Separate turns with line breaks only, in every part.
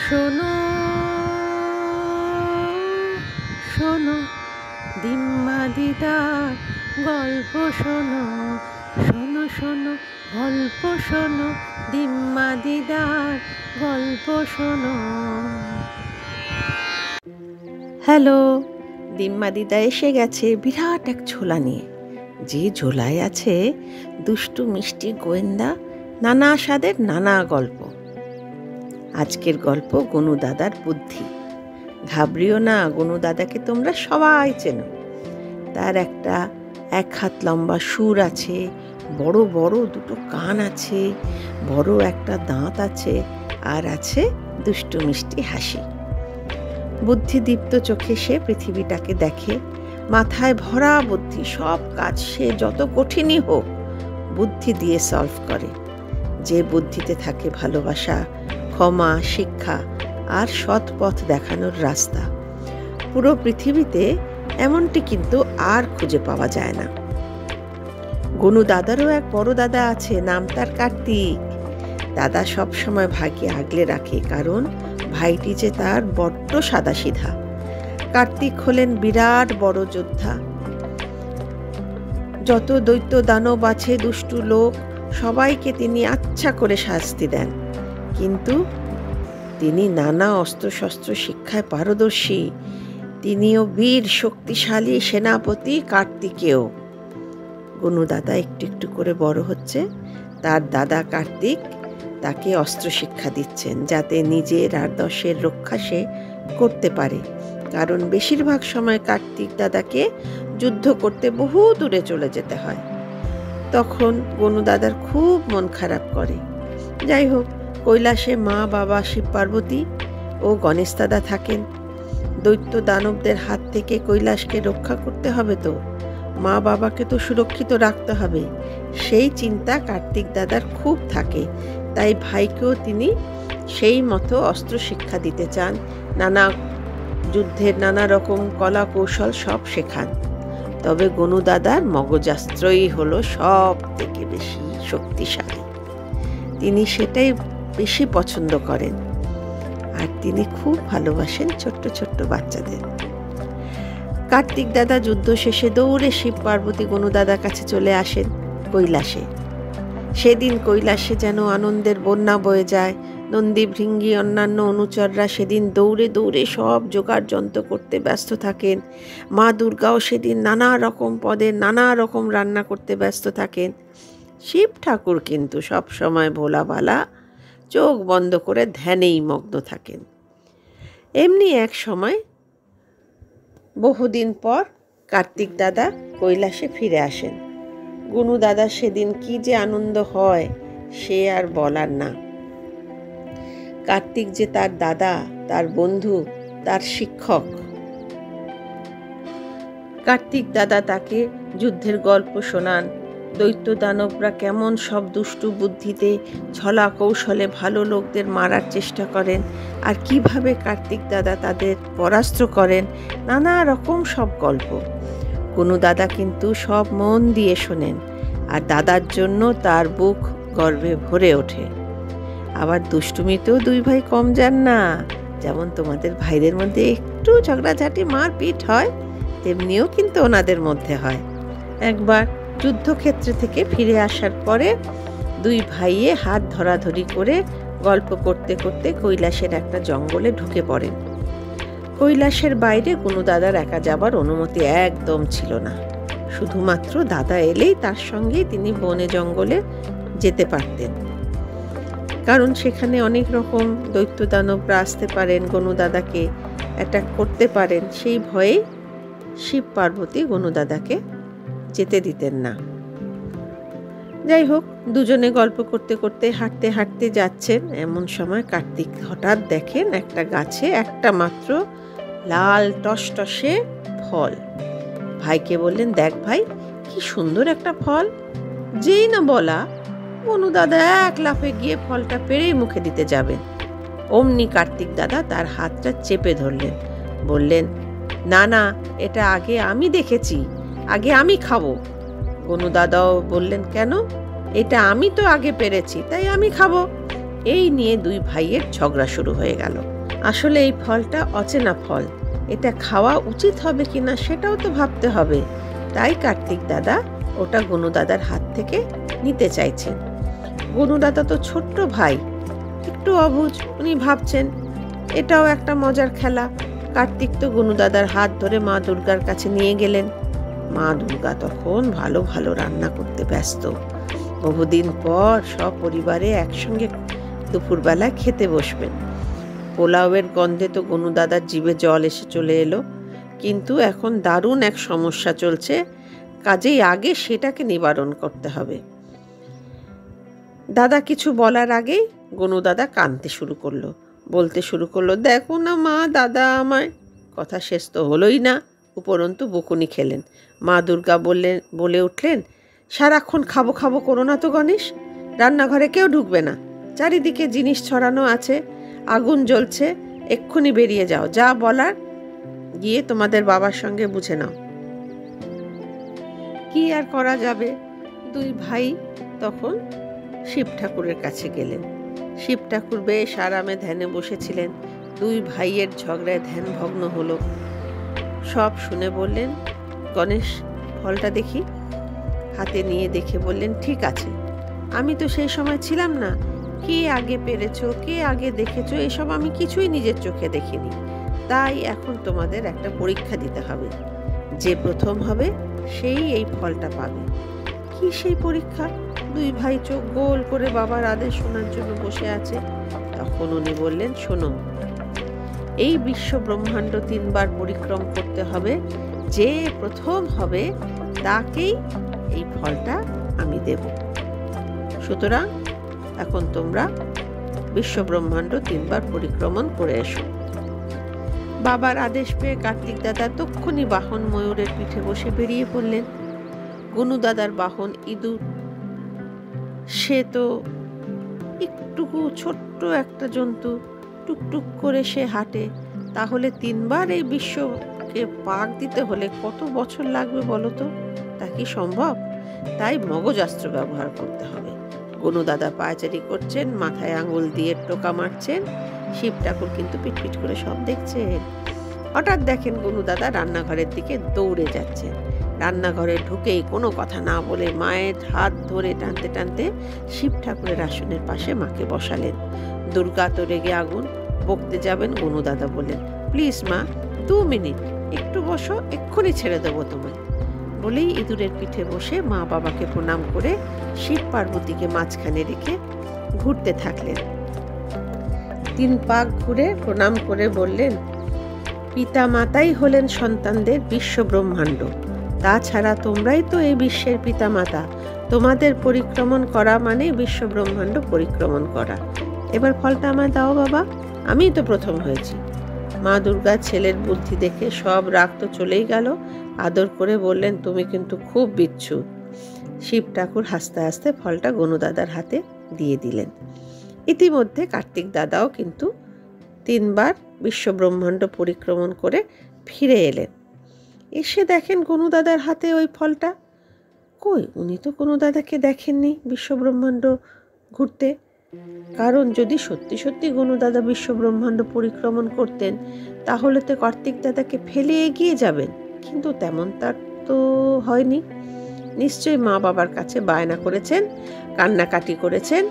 শোনো শোনো দিম্মা দিদার গল্প শোনো, শোনো শোনো গল্প শোনো, দিম্মা দিদার গল্প শোনো। হ্যালো, দিম্মা দিদা এসে গেছে বিরাট এক ঝোলা নিয়ে। যে ঝোলায় আছে দুষ্টু মিষ্টি গোয়েন্দা, নানা স্বাদের নানা গল্প। আজকের গল্প গনু দাদার বুদ্ধি। ঘাবড়িও না, গনু দাদাকে তোমরা সবাই চেনো। তার একটা 1 হাত লম্বা সুর আছে, বড় বড় দুটো কান আছে, বড় একটা দাঁত আছে, আর আছে দুষ্টু মিষ্টি হাসি। বুদ্ধিদীপ্ত চোখে সে পৃথিবীটাকে দেখে, মাথায় ভরা বুদ্ধি। সব কাজ সে যত কঠিনই হোক বুদ্ধি দিয়ে সলভ করে। যে বুদ্ধিতে থাকে ভালোবাসা, ক্ষমা, শিক্ষা আর সৎ পথ দেখানোর রাস্তা। পুরো পৃথিবীতে এমনটি কিন্তু আর খুঁজে পাওয়া যায় না। গনু দাদারও এক বড় দাদা আছে, নাম তার কার্তিক। দাদা সব সময় ভাইকে আগলে রাখে, কারণ ভাইটি যে তার বড্ড সাদাসিধা। কার্তিক হলেন বিরাট বড় যোদ্ধা। যত দৈত্য দানব আছে, দুষ্টু লোক, সবাইকে তিনি আচ্ছা করে শাস্তি দেন। কিন্তু তিনি নানা অস্ত্রশস্ত্র শিক্ষায় পারদর্শী। তিনিও বীর শক্তিশালী সেনাপতি কার্তিকেও। গনু দাদা একটু একটু করে বড় হচ্ছে। তার দাদা কার্তিক তাকে অস্ত্র শিক্ষা দিচ্ছেন, যাতে নিজের আর দশের রক্ষা সে করতে পারে। কারণ বেশিরভাগ সময় কার্তিক দাদাকে যুদ্ধ করতে বহু দূরে চলে যেতে হয়। তখন গনু দাদার খুব মন খারাপ করে। যাই হোক, কৈলাসে মা, বাবা, শিব পার্বতী ও গণেশ দাদা থাকেন। দৈত্য দানবদের হাত থেকে কৈলাসকে রক্ষা করতে হবে, তো মা বাবাকে তো সুরক্ষিত রাখতে হবে। সেই চিন্তা কার্তিক দাদার খুব থাকে। তাই ভাইকেও তিনি সেই মতো অস্ত্র শিক্ষা দিতে চান। নানা যুদ্ধের নানা রকম কলা কৌশল সব শেখান। তবে গনু দাদার মগজাস্ত্রই হলো সব থেকে বেশি শক্তিশালী। তিনি সেটাই বেশি পছন্দ করেন। আর তিনি খুব ভালোবাসেন ছোট্ট ছোট্ট বাচ্চাদের। কার্তিক দাদা যুদ্ধ শেষে দৌড়ে শিব পার্বতী গনু দাদার কাছে চলে আসেন কৈলাসে। সেদিন কৈলাসে যেন আনন্দের বন্যা বয়ে যায়। নন্দী, ভৃঙ্গি, অন্যান্য অনুচররা সেদিন দৌড়ে দৌড়ে সব জোগাড় যন্ত্র করতে ব্যস্ত থাকেন। মা দুর্গাও সেদিন নানা রকম পদের নানা রকম রান্না করতে ব্যস্ত থাকেন। শিব ঠাকুর কিন্তু সব সময় ভোলাভালা চোখ বন্ধ করে ধ্যানেই মগ্ন থাকেন। এমনি এক সময় বহুদিন পর কার্তিক দাদা কৈলাসে ফিরে আসেন। গনু দাদা সেদিন কি যে আনন্দ হয় সে আর বলার না। কার্তিক যে তার দাদা, তার বন্ধু, তার শিক্ষক। কার্তিক দাদা তাকে যুদ্ধের গল্প শোনান। দৈত্য দানবরা কেমন সব দুষ্টু বুদ্ধিতে, ছলা কৌশলে ভালো লোকদের মারার চেষ্টা করেন, আর কিভাবে কার্তিক দাদা তাদের পরাস্ত করেন, নানা রকম সব গল্প। গনু দাদা কিন্তু সব মন দিয়ে শোনেন, আর দাদার জন্য তার বুক গর্বে ভরে ওঠে। আবার দুষ্টুমিতেও দুই ভাই কম যান না। যেমন তোমাদের ভাইদের মধ্যে একটু ঝগড়াঝাটি মারপিট হয়, তেমনিও কিন্তু ওনাদের মধ্যে হয়। একবার যুদ্ধক্ষেত্র থেকে ফিরে আসার পরে দুই ভাইয়ে হাত ধরাধরি করে গল্প করতে করতে কৈলাসের একটা জঙ্গলে ঢুকে পড়েন। কৈলাসের বাইরে গনু দাদার একা যাবার অনুমতি একদম ছিল না। শুধুমাত্র দাদা এলেই তার সঙ্গেই তিনি বনে জঙ্গলে যেতে পারতেন। কারণ সেখানে অনেক রকম দৈত্য দানবরা আসতে পারেন, গনু দাদাকে অ্যাটাক করতে পারেন। সেই ভয়ে শিব পার্বতী গনু দাদাকে যেতে দিতেন না। যাই হোক, দুজনে গল্প করতে করতে হাঁটতে হাঁটতে যাচ্ছেন। এমন সময় কার্তিক হঠাৎ দেখেন একটা গাছে একটা মাত্র লাল টসটসে ফল। ভাইকে বললেন, দেখ ভাই, কি সুন্দর একটা ফল। যেই না বলা, গনু দাদা এক লাফে গিয়ে ফলটা পেড়েই মুখে দিতে যাবেন। অমনি কার্তিক দাদা তার হাতটা চেপে ধরলেন, বললেন, না না, এটা আগে আমি দেখেছি, আগে আমি খাবো। গনু দাদাও বললেন, কেন? এটা আমি তো আগে পেরেছি, তাই আমি খাবো। এই নিয়ে দুই ভাইয়ের ঝগড়া শুরু হয়ে গেল। আসলে এই ফলটা অচেনা ফল, এটা খাওয়া উচিত হবে কিনা সেটাও তো ভাবতে হবে। তাই কার্তিক দাদা ওটা গনু দাদার হাত থেকে নিতে চাইছেন। গনু দাদা তো ছোট্ট ভাই, একটু অবুঝ, উনি ভাবছেন এটাও একটা মজার খেলা। কার্তিক তো গনু দাদার হাত ধরে মা দুর্গার কাছে নিয়ে গেলেন। মা দুর্গা তখন ভালো ভালো রান্না করতে ব্যস্ত। বহুদিন পর সপরিবারে একসঙ্গে দুপুরবেলা খেতে বসবেন। পোলাওয়ের গন্ধে তো গনু দাদার জিভে জল এসে চলে এলো। কিন্তু এখন দারুণ এক সমস্যা চলছে, কাজেই আগে সেটাকে নিবারণ করতে হবে। দাদা কিছু বলার আগেই গনু দাদা কাঁদতে শুরু করলো, বলতে শুরু করলো, দেখো না মা, দাদা আমায়। কথা শেষ তো হলোই না, উপরন্তু বকুনি খেলেন। মা দুর্গা বলে উঠলেন, সারাক্ষণ খাবো খাবো করো না তো গণেশ, রান্নাঘরে কেউ ঢুকবে না, চারিদিকে জিনিস ছড়ানো আছে, আগুন জ্বলছে, এক্ষুনি বেরিয়ে যাও, যা বলার গিয়ে তোমাদের বাবার সঙ্গে বুঝে নাও। কি আর করা যাবে, দুই ভাই তখন শিব ঠাকুরের কাছে গেলেন। শিব ঠাকুর বেশ আরামে ধ্যানে বসেছিলেন। দুই ভাইয়ের ঝগড়ায় ধ্যান ভগ্ন হলো। সব শুনে বললেন, গণেশ ফলটা দেখি। হাতে নিয়ে দেখে বললেন, ঠিক আছে, আমি তো সেই সময় ছিলাম না, কে আগে পেরেছো, কে আগে দেখেছো, এসব আমি কিছুই নিজের চোখে দেখিনি। তাই এখন তোমাদের একটা পরীক্ষা দিতে হবে, যে প্রথম হবে সেই এই ফলটা পাবে। কি সেই পরীক্ষা? দুই ভাই চোখ গোল করে বাবার আদেশ শোনার জন্য বসে আছে। তখন উনি বললেন, শোনো, এই বিশ্ব ব্রহ্মাণ্ড 3 বার পরিক্রম করতে হবে, যে প্রথম হবে তাকেই এই ফলটা আমি দেব। সুতরাং এখন তোমরা বিশ্ব ব্রহ্মাণ্ড 3 বার পরিক্রমণ করে এসো। বাবার আদেশ পেয়ে কার্তিক দাদা তক্ষুনি বাহন ময়ূরের পিঠে বসে বেরিয়ে পড়লেন। গনু দাদার বাহন ইঁদুর, সে তো একটুকু ছোট্ট একটা জন্তু, টুকটুক করে সে হাঁটে। তাহলে 3 বার এই বিশ্বকে পাক দিতে হলে কত বছর লাগবে বলো তো? তা কি সম্ভব? তাই মগজাস্ত্র ব্যবহার করতে হবে। গনু দাদা পায়চারি করছেন, মাথায় আঙুল দিয়ে টোকা মারছেন। শিব ঠাকুর কিন্তু পিটপিট করে সব দেখছেন। হঠাৎ দেখেন গনু দাদা রান্নাঘরের দিকে দৌড়ে যাচ্ছেন। রান্নাঘরে ঢুকেই কোনো কথা না বলে মায়ের হাত ধরে টানতে টানতে শিব ঠাকুরের আসনের পাশে মাকে বসালেন। দুর্গা তো রেগে আগুন, বকতে যাবেন, গনু দাদা বললেন, প্লিজ মা, 2 মিনিট একটু বসো, এক্ষুনি ছেড়ে দেবো তোমায়। বলেই ইঁদুরের পিঠে বসে মা বাবাকে প্রণাম করে শিব পার্বতীকে মাঝখানে রেখে ঘুরতে থাকলেন। 3 পাক ঘুরে প্রণাম করে বললেন, পিতা মাতাই হলেন সন্তানদের বিশ্ব ব্রহ্মাণ্ড, তাছাড়া তোমরাই তো এই বিশ্বের পিতা মাতা। তোমাদের পরিক্রমণ করা মানে বিশ্ব ব্রহ্মাণ্ড পরিক্রমণ করা। এবার ফলটা আমায় দাও বাবা, আমিই তো প্রথম হয়েছি। মা দুর্গা ছেলের বুদ্ধি দেখে সব রাগ তো চলেই গেল। আদর করে বললেন, তুমি কিন্তু খুব বিচ্ছু। শিব ঠাকুর হাসতে হাসতে ফলটা গনু দাদার হাতে দিয়ে দিলেন। ইতিমধ্যে কার্তিক দাদাও কিন্তু 3 বার বিশ্ব ব্রহ্মাণ্ড পরিক্রমণ করে ফিরে এলেন। এসে দেখেন গনু দাদার হাতে ওই ফলটা। কই, উনি তো গনু দাদাকে দেখেননি বিশ্ব ব্রহ্মাণ্ড ঘুরতে। কারণ যদি সত্যি সত্যি গনু দাদা বিশ্ব ব্রহ্মাণ্ড পরিক্রমণ করতেন, তাহলে তো কার্তিক দাদাকে ফেলে এগিয়ে যাবেন, কিন্তু তেমন তার তো হয়নি। নিশ্চয়ই মা বাবার কাছে বায়না করেছেন, কান্নাকাটি করেছেন,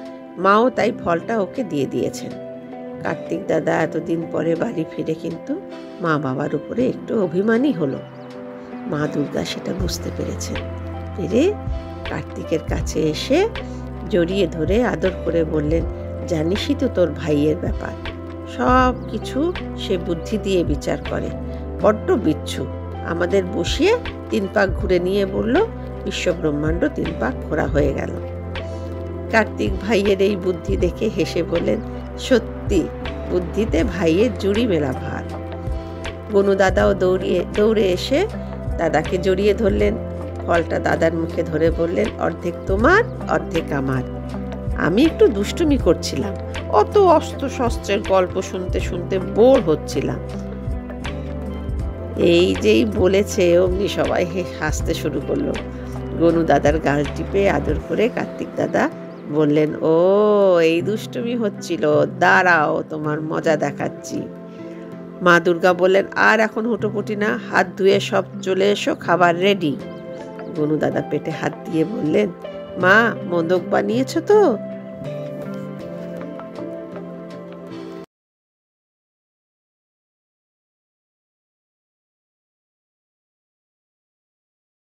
মাও তাই ফলটা ওকে দিয়ে দিয়েছেন। কার্তিক দাদা এতদিন পরে বাড়ি ফিরে কিন্তু মা বাবার উপরে একটু অভিমানী হলো। মা দুর্গা সেটা বুঝতে পেরেছেন। পেরে কার্তিকের কাছে এসে জড়িয়ে ধরে আদর করে বললেন, জানিসই তো তোর ভাইয়ের ব্যাপার, সব কিছু সে বুদ্ধি দিয়ে বিচার করে, বড্ড বিচ্ছু। আমাদের বসিয়ে 3 পাক ঘুরে নিয়ে বলল, বিশ্ব ব্রহ্মাণ্ড 3 পাক ঘোরা হয়ে গেল। কার্তিক ভাইয়ের এই বুদ্ধি দেখে হেসে বললেন, সত্যি বুদ্ধিতে ভাইয়ের জুড়ি মেলা ভার। গনু দাদাও দৌড়ে এসে দাদাকে জড়িয়ে ধরলেন। ফলটা দাদার মুখে ধরে বললেন, অর্ধেক তোমার, অর্ধেক আমার। আমি একটু দুষ্টুমি করছিলাম, অত অস্ত্র শস্ত্রের গল্প শুনতে শুনতে বোর হচ্ছিলাম। এই যেই বলেছে অমনি সবাই হাসতে শুরু করলো। গনু দাদার গাল টিপে আদর করে কার্তিক দাদা বললেন, ও এই দুষ্টুমি হচ্ছিল, দাঁড়াও তোমার মজা দেখাচ্ছি। মা দুর্গা বললেন, আর এখন হুটোপুটি না, হাত ধুয়ে সব চলে এসো, খাবার রেডি। গনু দাদা পেটে হাত দিয়ে বললেন, মা মোদক বানিয়েছো তো?